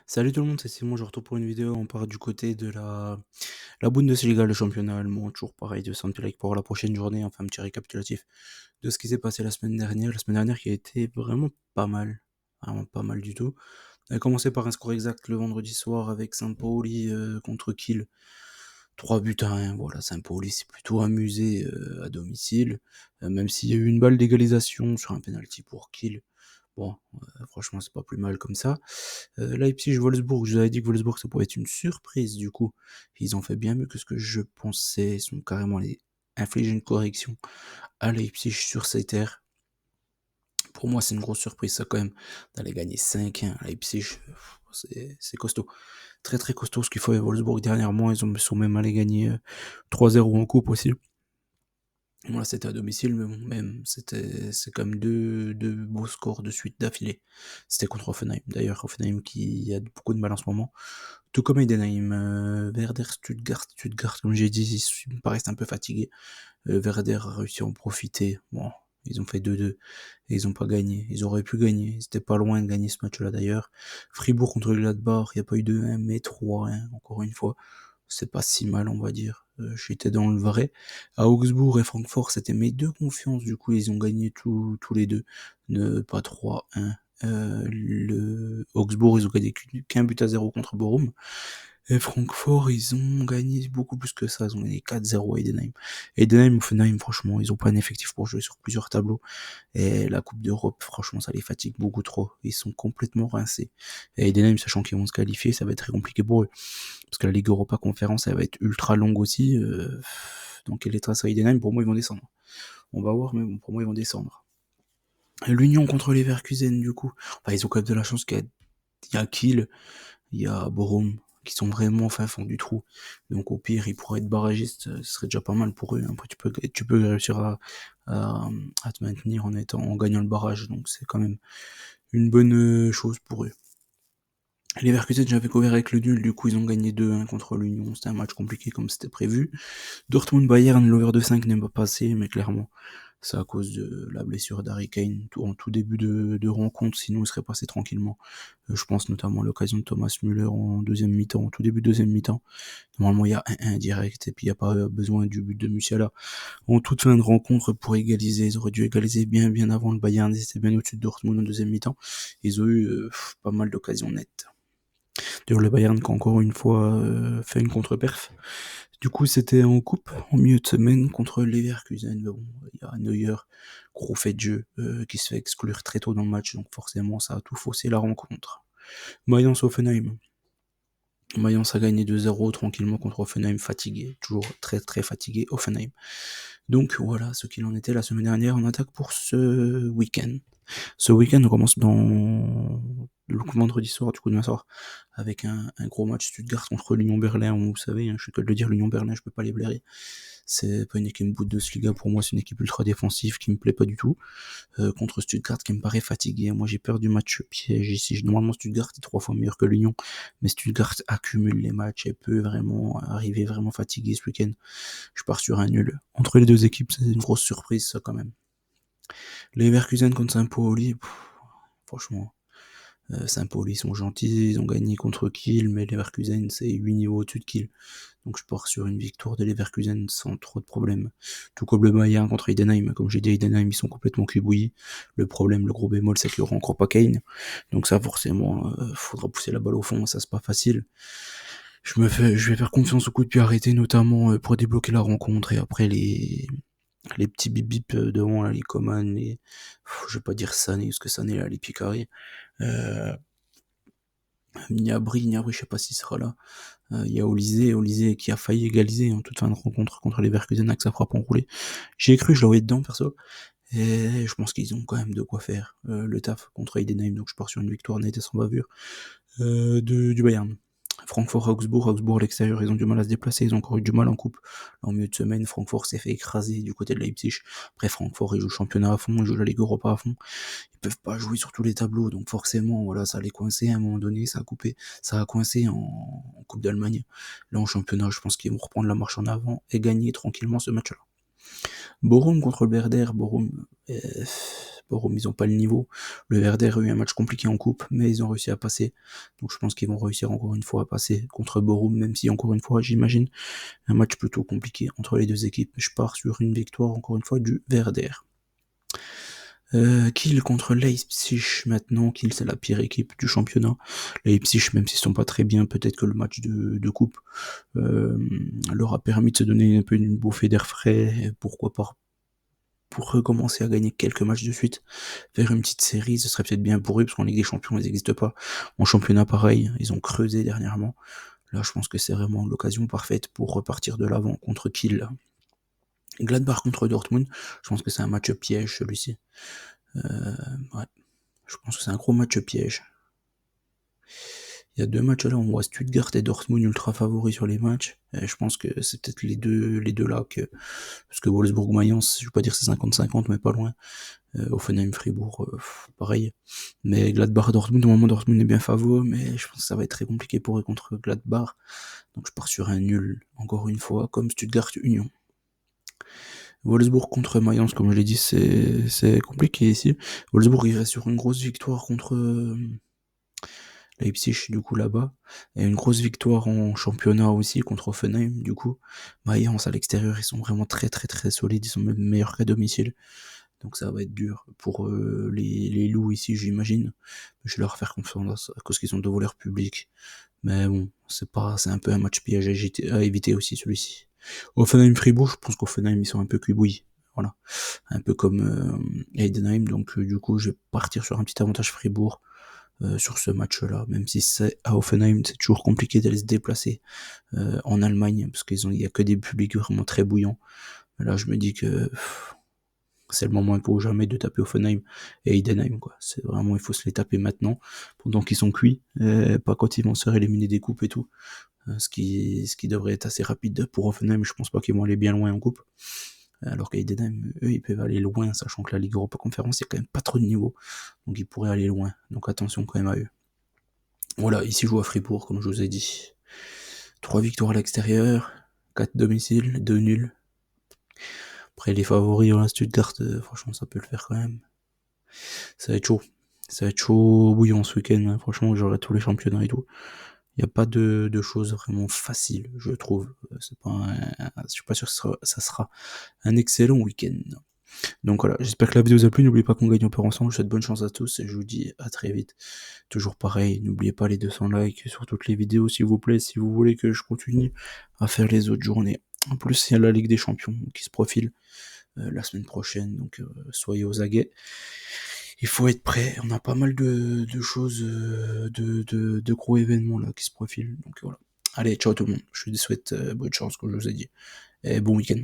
Salut tout le monde, c'est Simon, je retourne pour une vidéo. On part du côté de la Bundesliga, le championnat allemand. Toujours pareil de Anderlecht pour la prochaine journée. On fait un petit récapitulatif de ce qui s'est passé la semaine dernière. La semaine dernière qui a été vraiment pas mal. Vraiment pas mal du tout. On a commencé par un score exact le vendredi soir avec Saint-Pauli contre Kiel. 3 buts à 1. Voilà, Saint-Pauli s'est plutôt amusé à domicile. Même s'il y a eu une balle d'égalisation sur un penalty pour Kiel. Bon, franchement, c'est pas plus mal comme ça. Leipzig-Wolfsburg, je vous avais dit que Wolfsburg, ça pouvait être une surprise, du coup. Ils ont fait bien mieux que ce que je pensais. Ils sont carrément allés infliger une correction à Leipzig sur ces terres. Pour moi, c'est une grosse surprise, ça, quand même, d'aller gagner 5-1 à Leipzig. C'est costaud. Très, très costaud ce qu'il faut à Wolfsburg dernièrement. Sont même allés gagner 3-0 en coupe aussi. Voilà, c'était à domicile, mais bon, même, c'est quand même deux beaux scores de suite d'affilée. C'était contre Hoffenheim. D'ailleurs, Hoffenheim qui a beaucoup de mal en ce moment. Tout comme Heidenheim, Werder, Stuttgart, comme j'ai dit, ils me paraissent un peu fatigués. Werder a réussi à en profiter. Bon, ils ont fait 2-2 et ils ont pas gagné. Ils auraient pu gagner. Ils étaient pas loin de gagner ce match-là d'ailleurs. Fribourg contre le Gladbach, il n'y a pas eu 2-1, mais 3-1, encore une fois. C'est pas si mal, on va dire. J'étais dans le vrai. À Augsbourg et Francfort, c'était mes deux confiances. Du coup, ils ont gagné tous les deux. Pas 3-1. Le Augsbourg, ils ont gagné qu'un but à 0 contre Bochum. Et Francfort, ils ont gagné beaucoup plus que ça. Ils ont gagné 4-0 à Heidenheim. Heidenheim, Offenheim, franchement, ils ont pas un effectif pour jouer sur plusieurs tableaux. Et la Coupe d'Europe, franchement, ça les fatigue beaucoup trop. Ils sont complètement rincés. Et Heidenheim, sachant qu'ils vont se qualifier, ça va être très compliqué pour eux. Parce que la Ligue Europa Conférence, elle va être ultra longue aussi. Donc, les traces à Heidenheim, pour moi, ils vont descendre. On va voir, mais bon, pour moi, ils vont descendre. L'Union contre les Leverkusen, du coup. Enfin, ils ont quand même de la chance qu'il y a Kiel, il y a Bochum, qui sont vraiment fin fond du trou. Donc au pire, ils pourraient être barragistes, ce serait déjà pas mal pour eux. Après, tu peux réussir à te maintenir en gagnant le barrage, donc c'est quand même une bonne chose pour eux. Les Leverkusen, j'avais couvert avec le nul, du coup ils ont gagné 2-1 contre l'Union. C'était un match compliqué comme c'était prévu. Dortmund-Bayern, l'over de 5 n'est pas passé, mais clairement, c'est à cause de la blessure d'Harry Kane en tout début de rencontre, sinon il serait passé tranquillement. Je pense notamment à l'occasion de Thomas Müller en deuxième mi-temps, en tout début de deuxième mi-temps. Normalement, il y a 1-1 direct, et puis il n'y a pas besoin du but de Musiala. En toute fin de rencontre, pour égaliser, ils auraient dû égaliser bien bien avant le Bayern, ils étaient bien au-dessus de Dortmund en deuxième mi-temps. Ils ont eu pas mal d'occasions nettes. D'ailleurs, le Bayern qui a encore une fois fait une contre-perf. Du coup, c'était en coupe, en milieu de semaine, contre Leverkusen. Mais bon, il y a Neuer, gros fait de jeu, qui se fait exclure très tôt dans le match, donc forcément, ça a tout faussé la rencontre. Mayence-Offenheim. Mayence a gagné 2-0 tranquillement contre Offenheim, fatigué, toujours très très fatigué, Offenheim. Donc voilà ce qu'il en était la semaine dernière. On attaque pour ce week-end. Ce week-end, on commence dans le vendredi soir, du coup demain soir, avec un gros match Stuttgart contre l'Union Berlin. Vous savez, hein, je suis que de le dire, l'Union Berlin, je peux pas les blairer. C'est pas une équipe Bundesliga pour moi, c'est une équipe ultra défensive qui me plaît pas du tout. Contre Stuttgart qui me paraît fatigué. Moi j'ai peur du match piège ici. Normalement Stuttgart est 3 fois meilleur que l'Union, mais Stuttgart accumule les matchs et peut vraiment arriver vraiment fatigué ce week-end. Je pars sur un nul. Entre les deux équipes, c'est une grosse surprise ça quand même. Les Leverkusen contre Saint-Pauli, franchement, Saint-Pauli ils sont gentils, ils ont gagné contre Kiel, mais Leverkusen c'est 8 niveaux au-dessus de Kiel. Donc je pars sur une victoire de Leverkusen sans trop de problèmes. Tout comme le Bayern contre Heidenheim. Comme j'ai dit, Heidenheim ils sont complètement cubouillis. Le problème, le gros bémol, c'est qu'il n'y aura encore pas Kane. Donc ça forcément, faudra pousser la balle au fond, ça c'est pas facile. Je vais faire confiance au coup de pied arrêté, notamment pour débloquer la rencontre et après les petits bip bip devant là, les Coman, je vais pas dire Sané parce que Sané là les pieds carrés. Euh, Gnabry, je sais pas s'il sera là. Il y a Olysée qui a failli égaliser en toute fin de rencontre contre les Leverkusen avec sa frappe enroulée. J'y ai cru, je l'ai envoyé dedans perso. Et je pense qu'ils ont quand même de quoi faire le taf contre Heidenheim, donc je pars sur une victoire nette et sans bavure du Bayern. Augsbourg à l'extérieur, ils ont du mal à se déplacer, ils ont encore eu du mal en coupe. En milieu de semaine, Francfort s'est fait écraser du côté de Leipzig. Après, Francfort, ils jouent le championnat à fond, ils jouent la Ligue Europa à fond. Ils peuvent pas jouer sur tous les tableaux, donc forcément, voilà, ça allait coincer à un moment donné, ça a coincé en Coupe d'Allemagne. Là, en championnat, je pense qu'ils vont reprendre la marche en avant et gagner tranquillement ce match-là. Bochum contre le Werder, Bochum, ils ont pas le niveau. Le Werder a eu un match compliqué en coupe, mais ils ont réussi à passer. Donc je pense qu'ils vont réussir encore une fois à passer contre Bochum, même si encore une fois, j'imagine, un match plutôt compliqué entre les deux équipes. Je pars sur une victoire encore une fois du Werder. Kiel contre Leipzig maintenant. Kiel, c'est la pire équipe du championnat. Leipzig, même s'ils sont pas très bien, peut-être que le match de coupe leur a permis de se donner un peu une bouffée d'air frais. Pourquoi pas pour recommencer à gagner quelques matchs de suite, faire une petite série, ce serait peut-être bien pour eux, parce qu'en Ligue des Champions, ils n'existent pas. En championnat, pareil, ils ont creusé dernièrement. Là, je pense que c'est vraiment l'occasion parfaite pour repartir de l'avant contre Kiel. Gladbach contre Dortmund, je pense que c'est un match piège, celui-ci. Ouais, je pense que c'est un gros match piège. Il y a deux matchs là, on voit Stuttgart et Dortmund ultra favoris sur les matchs. Et je pense que c'est peut-être les deux là que, parce que Wolfsburg-Mayence, je vais pas dire c'est 50-50, mais pas loin. Offenheim-Fribourg, pareil. Mais Gladbach-Dortmund, au moment Dortmund est bien favori, mais je pense que ça va être très compliqué pour eux contre Gladbach. Donc je pars sur un nul, encore une fois, comme Stuttgart-Union. Wolfsburg contre Mayence, comme je l'ai dit, c'est compliqué ici. Wolfsburg, il reste sur une grosse victoire contre Leipzig, du coup, là-bas. Et une grosse victoire en championnat aussi contre Offenheim, du coup. Mayence, à l'extérieur, ils sont vraiment très très très solides, ils sont même meilleurs qu'à domicile. Donc ça va être dur pour les loups ici, j'imagine. Je vais leur faire confiance à cause qu'ils ont deux voleurs publics. Mais bon, c'est un peu un match piège à éviter aussi celui-ci. Offenheim-Fribourg, je pense qu'Offenheim, ils sont un peu cuits. Voilà. Un peu comme Heidenheim. Donc du coup, je vais partir sur un petit avantage Fribourg sur ce match-là. Même si c'est à Offenheim, c'est toujours compliqué d'aller se déplacer en Allemagne, parce il y a que des publics vraiment très bouillants. Mais là, je me dis que c'est le moment pour jamais de taper Offenheim et Heidenheim, quoi. C'est vraiment, il faut se les taper maintenant, pendant qu'ils sont cuits, pas quand ils vont se faire éliminer des coupes et tout. Ce qui devrait être assez rapide pour Offenheim, je pense pas qu'ils vont aller bien loin en coupe. Alors qu'Heidenheim, eux, ils peuvent aller loin, sachant que la Ligue Europa Conférence, il y a quand même pas trop de niveau. Donc ils pourraient aller loin. Donc attention quand même à eux. Voilà, ici je joue à Fribourg, comme je vous ai dit. 3 victoires à l'extérieur, 4 domiciles, 2 nuls. Après les favoris, voilà, Stuttgart, franchement ça peut le faire quand même. Ça va être chaud. Ça va être chaud bouillant ce week-end, hein. Franchement, j'aurai tous les championnats et tout. Il n'y a pas de choses vraiment faciles, je trouve. C'est pas je suis pas sûr que ça sera un excellent week-end. Donc voilà, j'espère que la vidéo vous a plu. N'oubliez pas qu'on gagne, on perd ensemble. Je souhaite bonne chance à tous et je vous dis à très vite. Toujours pareil, n'oubliez pas les 200 likes sur toutes les vidéos, s'il vous plaît, si vous voulez que je continue à faire les autres journées. En plus, il y a la Ligue des Champions qui se profile la semaine prochaine, donc soyez aux aguets. Il faut être prêt, on a pas mal de choses, de gros événements là qui se profilent, donc voilà. Allez, ciao tout le monde, je vous souhaite bonne chance comme je vous ai dit, et bon week-end.